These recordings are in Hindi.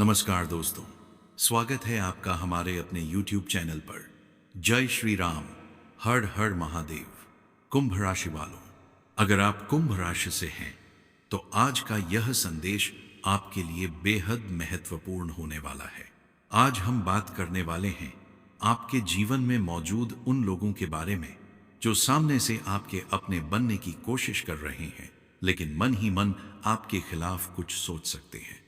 नमस्कार दोस्तों, स्वागत है आपका हमारे अपने YouTube चैनल पर। जय श्री राम, हर हर महादेव। कुंभ राशि वालों, अगर आप कुंभ राशि से हैं तो आज का यह संदेश आपके लिए बेहद महत्वपूर्ण होने वाला है। आज हम बात करने वाले हैं आपके जीवन में मौजूद उन लोगों के बारे में जो सामने से आपके अपने बनने की कोशिश कर रहे हैं, लेकिन मन ही मन आपके खिलाफ कुछ सोच सकते हैं।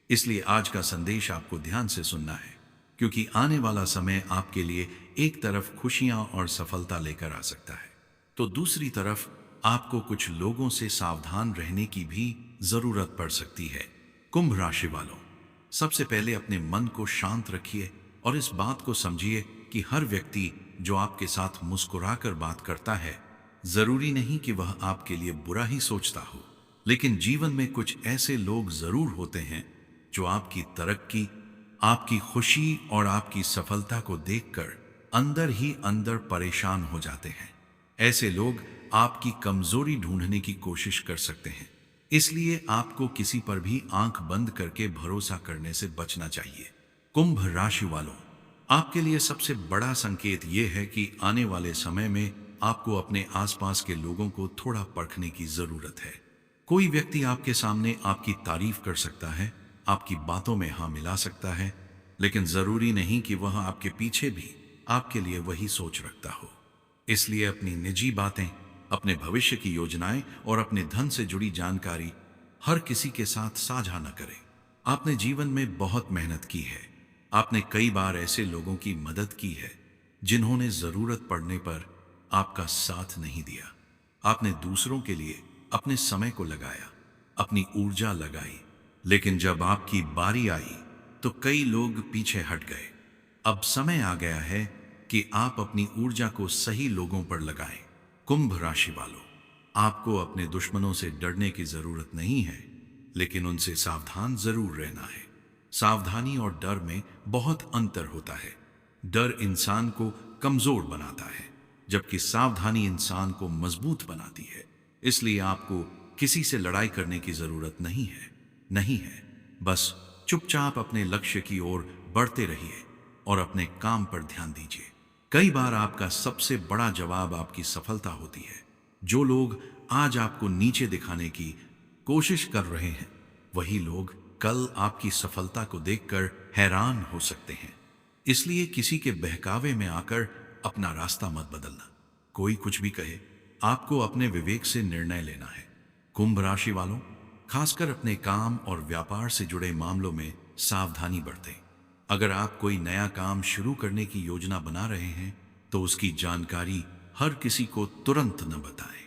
इसलिए आज का संदेश आपको ध्यान से सुनना है, क्योंकि आने वाला समय आपके लिए एक तरफ खुशियां और सफलता लेकर आ सकता है, तो दूसरी तरफ आपको कुछ लोगों से सावधान रहने की भी जरूरत पड़ सकती है। कुंभ राशि वालों, सबसे पहले अपने मन को शांत रखिए और इस बात को समझिए कि हर व्यक्ति जो आपके साथ मुस्कुराकर बात करता है, जरूरी नहीं कि वह आपके लिए बुरा ही सोचता हो, लेकिन जीवन में कुछ ऐसे लोग जरूर होते हैं जो आपकी तरक्की, आपकी खुशी और आपकी सफलता को देखकर अंदर ही अंदर परेशान हो जाते हैं। ऐसे लोग आपकी कमजोरी ढूंढने की कोशिश कर सकते हैं, इसलिए आपको किसी पर भी आंख बंद करके भरोसा करने से बचना चाहिए। कुंभ राशि वालों, आपके लिए सबसे बड़ा संकेत यह है कि आने वाले समय में आपको अपने आसपास के लोगों को थोड़ा परखने की जरूरत है। कोई व्यक्ति आपके सामने आपकी तारीफ कर सकता है, आपकी बातों में हाँ मिला सकता है, लेकिन जरूरी नहीं कि वह आपके पीछे भी आपके लिए वही सोच रखता हो। इसलिए अपनी निजी बातें, अपने भविष्य की योजनाएं और अपने धन से जुड़ी जानकारी हर किसी के साथ साझा न करें। आपने जीवन में बहुत मेहनत की है, आपने कई बार ऐसे लोगों की मदद की है जिन्होंने जरूरत पड़ने पर आपका साथ नहीं दिया। आपने दूसरों के लिए अपने समय को लगाया, अपनी ऊर्जा लगाई, लेकिन जब आपकी बारी आई तो कई लोग पीछे हट गए। अब समय आ गया है कि आप अपनी ऊर्जा को सही लोगों पर लगाएं। कुंभ राशि वालों, आपको अपने दुश्मनों से डरने की जरूरत नहीं है, लेकिन उनसे सावधान जरूर रहना है। सावधानी और डर में बहुत अंतर होता है। डर इंसान को कमजोर बनाता है, जबकि सावधानी इंसान को मजबूत बनाती है। इसलिए आपको किसी से लड़ाई करने की जरूरत नहीं है। बस चुपचाप अपने लक्ष्य की ओर बढ़ते रहिए और अपने काम पर ध्यान दीजिए। कई बार आपका सबसे बड़ा जवाब आपकी सफलता होती है। जो लोग आज आपको नीचे दिखाने की कोशिश कर रहे हैं, वही लोग कल आपकी सफलता को देखकर हैरान हो सकते हैं। इसलिए किसी के बहकावे में आकर अपना रास्ता मत बदलना। कोई कुछ भी कहे, आपको अपने विवेक से निर्णय लेना है। कुंभ राशि वालों, खासकर अपने काम और व्यापार से जुड़े मामलों में सावधानी बरतें। अगर आप कोई नया काम शुरू करने की योजना बना रहे हैं तो उसकी जानकारी हर किसी को तुरंत न बताएं।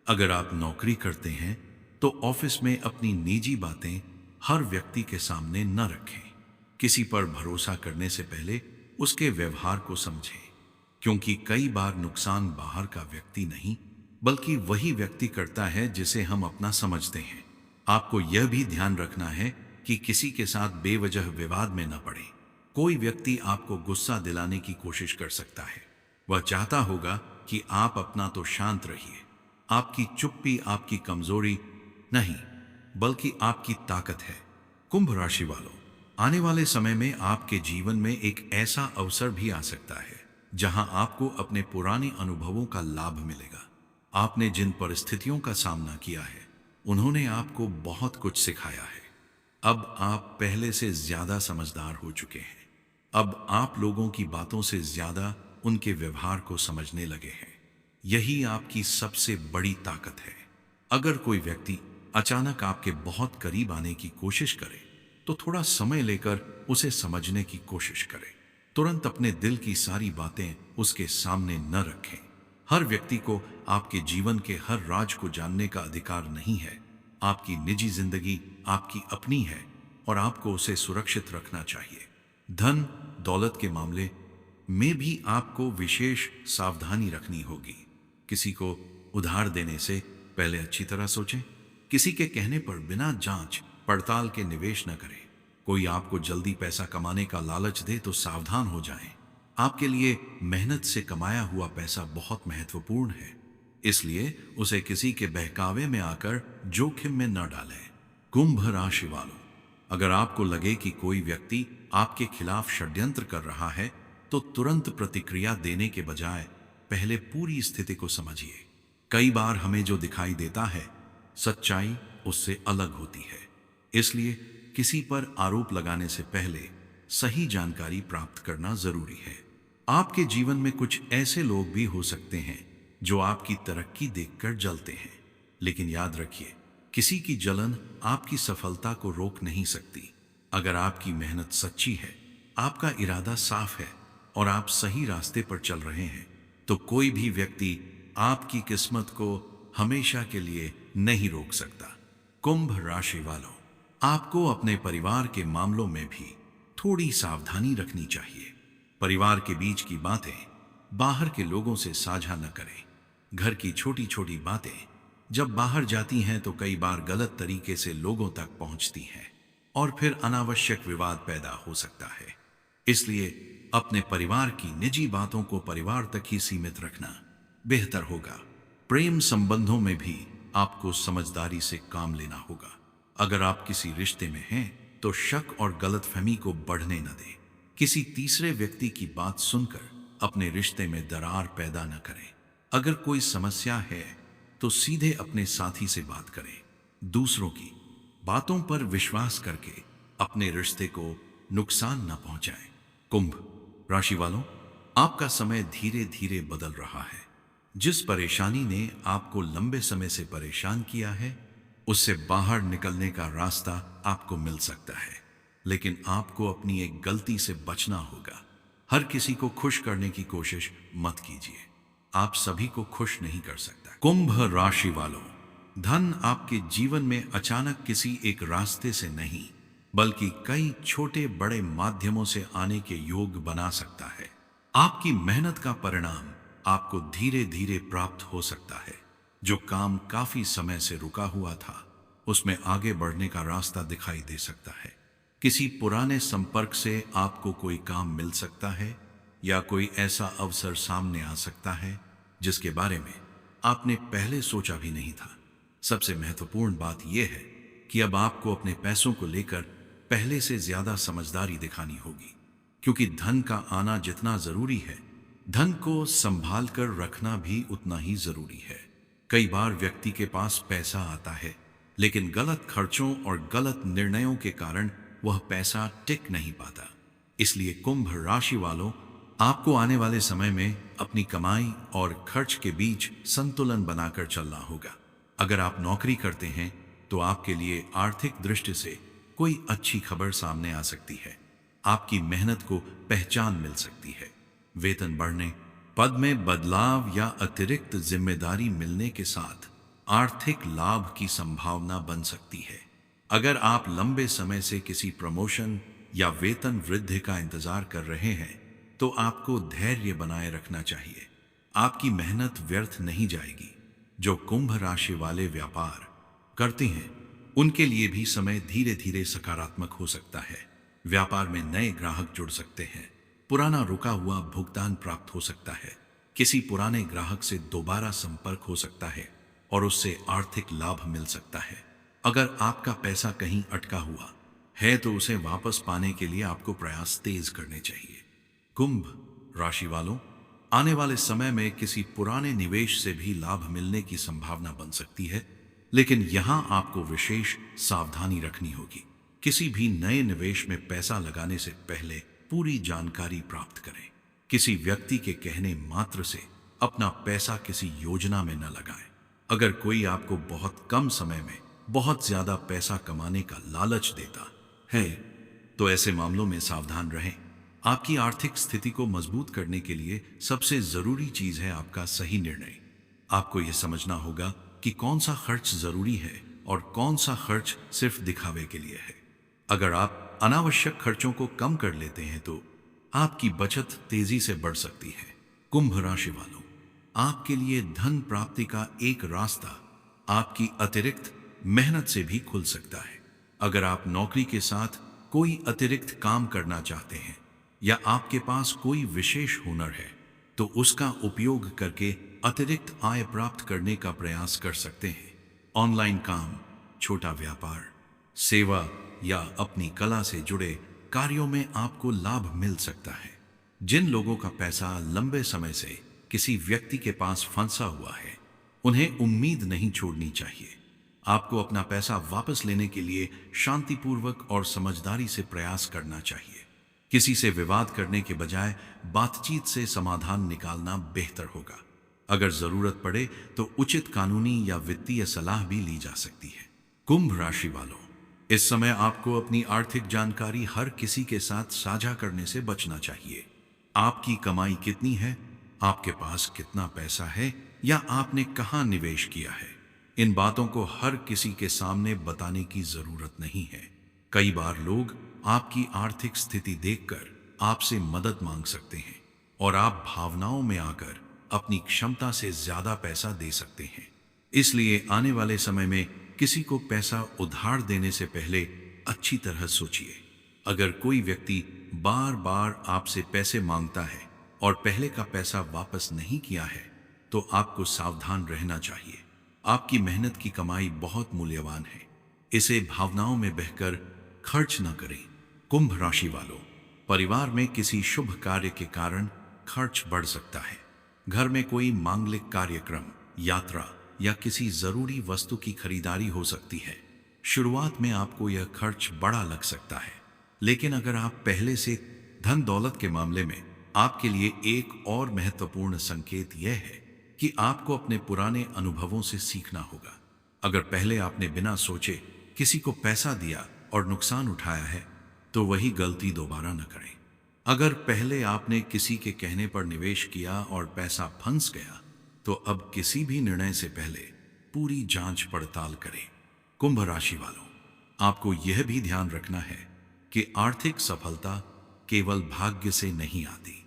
अगर आप नौकरी करते हैं तो ऑफिस में अपनी निजी बातें हर व्यक्ति के सामने न रखें। किसी पर भरोसा करने से पहले उसके व्यवहार को समझें, क्योंकि कई बार नुकसान बाहर का व्यक्ति नहीं बल्कि वही व्यक्ति करता है जिसे हम अपना समझते हैं। आपको यह भी ध्यान रखना है कि किसी के साथ बेवजह विवाद में न पड़े। कोई व्यक्ति आपको गुस्सा दिलाने की कोशिश कर सकता है। वह चाहता होगा कि आप अपना तो शांत रहिए। आपकी चुप्पी आपकी कमजोरी नहीं, बल्कि आपकी ताकत है। कुंभ राशि वालों, आने वाले समय में आपके जीवन में एक ऐसा अवसर भी आ सकता है जहां आपको अपने पुराने अनुभवों का लाभ मिलेगा। आपने जिन परिस्थितियों का सामना किया है, उन्होंने आपको बहुत कुछ सिखाया है। अब आप पहले से ज्यादा समझदार हो चुके हैं। अब आप लोगों की बातों से ज्यादा उनके व्यवहार को समझने लगे हैं। यही आपकी सबसे बड़ी ताकत है। अगर कोई व्यक्ति अचानक आपके बहुत करीब आने की कोशिश करे तो थोड़ा समय लेकर उसे समझने की कोशिश करें। तुरंत अपने दिल की सारी बातें उसके सामने न रखें। हर व्यक्ति को आपके जीवन के हर राज को जानने का अधिकार नहीं है। आपकी निजी जिंदगी आपकी अपनी है और आपको उसे सुरक्षित रखना चाहिए। धन दौलत के मामले में भी आपको विशेष सावधानी रखनी होगी। किसी को उधार देने से पहले अच्छी तरह सोचें। किसी के कहने पर बिना जांच पड़ताल के निवेश न करें। कोई आपको जल्दी पैसा कमाने का लालच दे तो सावधान हो जाएं। आपके लिए मेहनत से कमाया हुआ पैसा बहुत महत्वपूर्ण है, इसलिए उसे किसी के बहकावे में आकर जोखिम में न डालें। कुंभ राशि वालों, अगर आपको लगे कि कोई व्यक्ति आपके खिलाफ षड्यंत्र कर रहा है तो तुरंत प्रतिक्रिया देने के बजाय पहले पूरी स्थिति को समझिए। कई बार हमें जो दिखाई देता है सच्चाई उससे अलग होती है, इसलिए किसी पर आरोप लगाने से पहले सही जानकारी प्राप्त करना जरूरी है। आपके जीवन में कुछ ऐसे लोग भी हो सकते हैं जो आपकी तरक्की देखकर जलते हैं, लेकिन याद रखिए, किसी की जलन आपकी सफलता को रोक नहीं सकती। अगर आपकी मेहनत सच्ची है, आपका इरादा साफ है और आप सही रास्ते पर चल रहे हैं, तो कोई भी व्यक्ति आपकी किस्मत को हमेशा के लिए नहीं रोक सकता। कुंभ राशि वालों, आपको अपने परिवार के मामलों में भी थोड़ी सावधानी रखनी चाहिए। परिवार के बीच की बातें बाहर के लोगों से साझा न करें। घर की छोटी छोटी बातें जब बाहर जाती हैं तो कई बार गलत तरीके से लोगों तक पहुंचती हैं और फिर अनावश्यक विवाद पैदा हो सकता है। इसलिए अपने परिवार की निजी बातों को परिवार तक ही सीमित रखना बेहतर होगा। प्रेम संबंधों में भी आपको समझदारी से काम लेना होगा। अगर आप किसी रिश्ते में हैं तो शक और गलतफहमी को बढ़ने न दें। किसी तीसरे व्यक्ति की बात सुनकर अपने रिश्ते में दरार पैदा न करें। अगर कोई समस्या है तो सीधे अपने साथी से बात करें। दूसरों की बातों पर विश्वास करके अपने रिश्ते को नुकसान न पहुंचाएं। कुंभ राशि वालों, आपका समय धीरे धीरे बदल रहा है। जिस परेशानी ने आपको लंबे समय से परेशान किया है, उससे बाहर निकलने का रास्ता आपको मिल सकता है, लेकिन आपको अपनी एक गलती से बचना होगा। हर किसी को खुश करने की कोशिश मत कीजिए, आप सभी को खुश नहीं कर सकता। कुंभ राशि वालों, धन आपके जीवन में अचानक किसी एक रास्ते से नहीं बल्कि कई छोटे बड़े माध्यमों से आने के योग बना सकता है। आपकी मेहनत का परिणाम आपको धीरे धीरे प्राप्त हो सकता है। जो काम काफी समय से रुका हुआ था, उसमें आगे बढ़ने का रास्ता दिखाई दे सकता है। किसी पुराने संपर्क से आपको कोई काम मिल सकता है या कोई ऐसा अवसर सामने आ सकता है जिसके बारे में आपने पहले सोचा भी नहीं था। सबसे महत्वपूर्ण बात यह है कि अब आपको अपने पैसों को लेकर पहले से ज्यादा समझदारी दिखानी होगी, क्योंकि धन का आना जितना जरूरी है, धन को संभाल कर रखना भी उतना ही जरूरी है। कई बार व्यक्ति के पास पैसा आता है, लेकिन गलत खर्चों और गलत निर्णयों के कारण वह पैसा टिक नहीं पाता। इसलिए कुंभ राशि वालों, आपको आने वाले समय में अपनी कमाई और खर्च के बीच संतुलन बनाकर चलना होगा। अगर आप नौकरी करते हैं तो आपके लिए आर्थिक दृष्टि से कोई अच्छी खबर सामने आ सकती है। आपकी मेहनत को पहचान मिल सकती है। वेतन बढ़ने, पद में बदलाव या अतिरिक्त जिम्मेदारी मिलने के साथ आर्थिक लाभ की संभावना बन सकती है। अगर आप लंबे समय से किसी प्रमोशन या वेतन वृद्धि का इंतजार कर रहे हैं तो आपको धैर्य बनाए रखना चाहिए। आपकी मेहनत व्यर्थ नहीं जाएगी। जो कुंभ राशि वाले व्यापार करते हैं उनके लिए भी समय धीरे धीरे सकारात्मक हो सकता है। व्यापार में नए ग्राहक जुड़ सकते हैं। पुराना रुका हुआ भुगतान प्राप्त हो सकता है। किसी पुराने ग्राहक से दोबारा संपर्क हो सकता है और उससे आर्थिक लाभ मिल सकता है। अगर आपका पैसा कहीं अटका हुआ है तो उसे वापस पाने के लिए आपको प्रयास तेज करने चाहिए। कुंभ राशि वालों, आने वाले समय में किसी पुराने निवेश से भी लाभ मिलने की संभावना बन सकती है, लेकिन यहां आपको विशेष सावधानी रखनी होगी। किसी भी नए निवेश में पैसा लगाने से पहले पूरी जानकारी प्राप्त करें। किसी व्यक्ति के कहने मात्र से अपना पैसा किसी योजना में न लगाएं। अगर कोई आपको बहुत कम समय में बहुत ज्यादा पैसा कमाने का लालच देता है तो ऐसे मामलों में सावधान रहें। आपकी आर्थिक स्थिति को मजबूत करने के लिए सबसे जरूरी चीज है आपका सही निर्णय। आपको यह समझना होगा कि कौन सा खर्च जरूरी है और कौन सा खर्च सिर्फ दिखावे के लिए है। अगर आप अनावश्यक खर्चों को कम कर लेते हैं तो आपकी बचत तेजी से बढ़ सकती है। कुंभ राशि वालों, आपके लिए धन प्राप्ति का एक रास्ता आपकी अतिरिक्त मेहनत से भी खुल सकता है। अगर आप नौकरी के साथ कोई अतिरिक्त काम करना चाहते हैं या आपके पास कोई विशेष हुनर है तो उसका उपयोग करके अतिरिक्त आय प्राप्त करने का प्रयास कर सकते हैं। ऑनलाइन काम, छोटा व्यापार सेवा या अपनी कला से जुड़े कार्यों में आपको लाभ मिल सकता है। जिन लोगों का पैसा लंबे समय से किसी व्यक्ति के पास फंसा हुआ है, उन्हें उम्मीद नहीं छोड़नी चाहिए। आपको अपना पैसा वापस लेने के लिए शांतिपूर्वक और समझदारी से प्रयास करना चाहिए। किसी से विवाद करने के बजाय बातचीत से समाधान निकालना बेहतर होगा। अगर जरूरत पड़े तो उचित कानूनी या वित्तीय सलाह भी ली जा सकती है। कुंभ राशि वालों, इस समय आपको अपनी आर्थिक जानकारी हर किसी के साथ साझा करने से बचना चाहिए। आपकी कमाई कितनी है, आपके पास कितना पैसा है या आपने कहां निवेश किया है, इन बातों को हर किसी के सामने बताने की जरूरत नहीं है। कई बार लोग आपकी आर्थिक स्थिति देखकर आपसे मदद मांग सकते हैं और आप भावनाओं में आकर अपनी क्षमता से ज्यादा पैसा दे सकते हैं। इसलिए आने वाले समय में किसी को पैसा उधार देने से पहले अच्छी तरह सोचिए। अगर कोई व्यक्ति बार बार आपसे पैसे मांगता है और पहले का पैसा वापस नहीं किया है, तो आपको सावधान रहना चाहिए। आपकी मेहनत की कमाई बहुत मूल्यवान है, इसे भावनाओं में बहकर खर्च न करें। कुंभ राशि वालों, परिवार में किसी शुभ कार्य के कारण खर्च बढ़ सकता है। घर में कोई मांगलिक कार्यक्रम, यात्रा या किसी जरूरी वस्तु की खरीदारी हो सकती है। शुरुआत में आपको यह खर्च बड़ा लग सकता है, लेकिन अगर आप पहले से धन दौलत के मामले में, आपके लिए एक और महत्वपूर्ण संकेत यह है कि आपको अपने पुराने अनुभवों से सीखना होगा। अगर पहले आपने बिना सोचे किसी को पैसा दिया और नुकसान उठाया है, तो वही गलती दोबारा न करें। अगर पहले आपने किसी के कहने पर निवेश किया और पैसा फंस गया, तो अब किसी भी निर्णय से पहले पूरी जांच पड़ताल करें। कुंभ राशि वालों, आपको यह भी ध्यान रखना है कि आर्थिक सफलता केवल भाग्य से नहीं आती।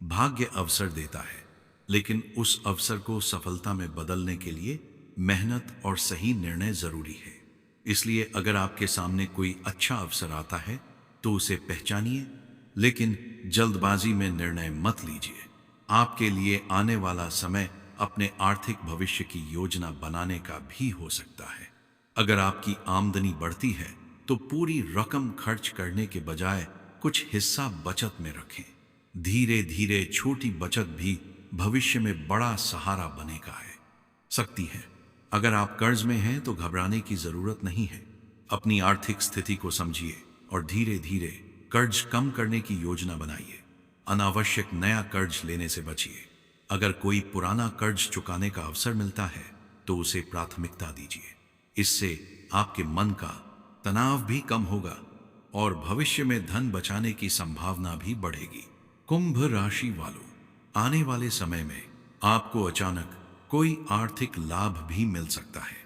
भाग्य अवसर देता है, लेकिन उस अवसर को सफलता में बदलने के लिए मेहनत और सही निर्णय जरूरी है। इसलिए अगर आपके सामने कोई अच्छा अवसर आता है तो उसे पहचानिए, लेकिन जल्दबाजी में निर्णय मत लीजिए। आपके लिए आने वाला समय अपने आर्थिक भविष्य की योजना बनाने का भी हो सकता है। अगर आपकी आमदनी बढ़ती है तो पूरी रकम खर्च करने के बजाय कुछ हिस्सा बचत में रखें। धीरे धीरे छोटी बचत भी भविष्य में बड़ा सहारा बनेगा सकती है। अगर आप कर्ज में हैं तो घबराने की जरूरत नहीं है। अपनी आर्थिक स्थिति को समझिए और धीरे धीरे कर्ज कम करने की योजना बनाइए। अनावश्यक नया कर्ज लेने से बचिए। अगर कोई पुराना कर्ज चुकाने का अवसर मिलता है तो उसे प्राथमिकता दीजिए। इससे आपके मन का तनाव भी कम होगा और भविष्य में धन बचाने की संभावना भी बढ़ेगी। कुंभ राशि वालों, आने वाले समय में आपको अचानक कोई आर्थिक लाभ भी मिल सकता है।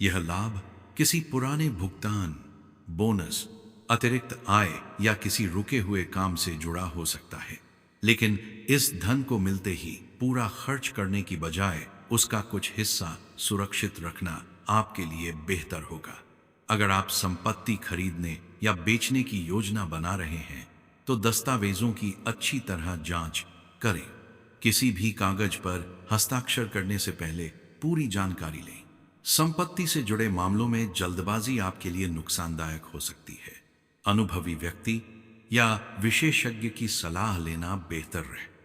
यह लाभ किसी पुराने भुगतान, बोनस, अतिरिक्त आय या किसी रुके हुए काम से जुड़ा हो सकता है। लेकिन इस धन को मिलते ही पूरा खर्च करने की बजाय उसका कुछ हिस्सा सुरक्षित रखना आपके लिए बेहतर होगा। अगर आप संपत्ति खरीदने या बेचने की योजना बना रहे हैं तो दस्तावेजों की अच्छी तरह जांच करें। किसी भी कागज पर हस्ताक्षर करने से पहले पूरी जानकारी लें। संपत्ति से जुड़े मामलों में जल्दबाजी आपके लिए नुकसानदायक हो सकती है। अनुभवी व्यक्ति या विशेषज्ञ की सलाह लेना बेहतर है।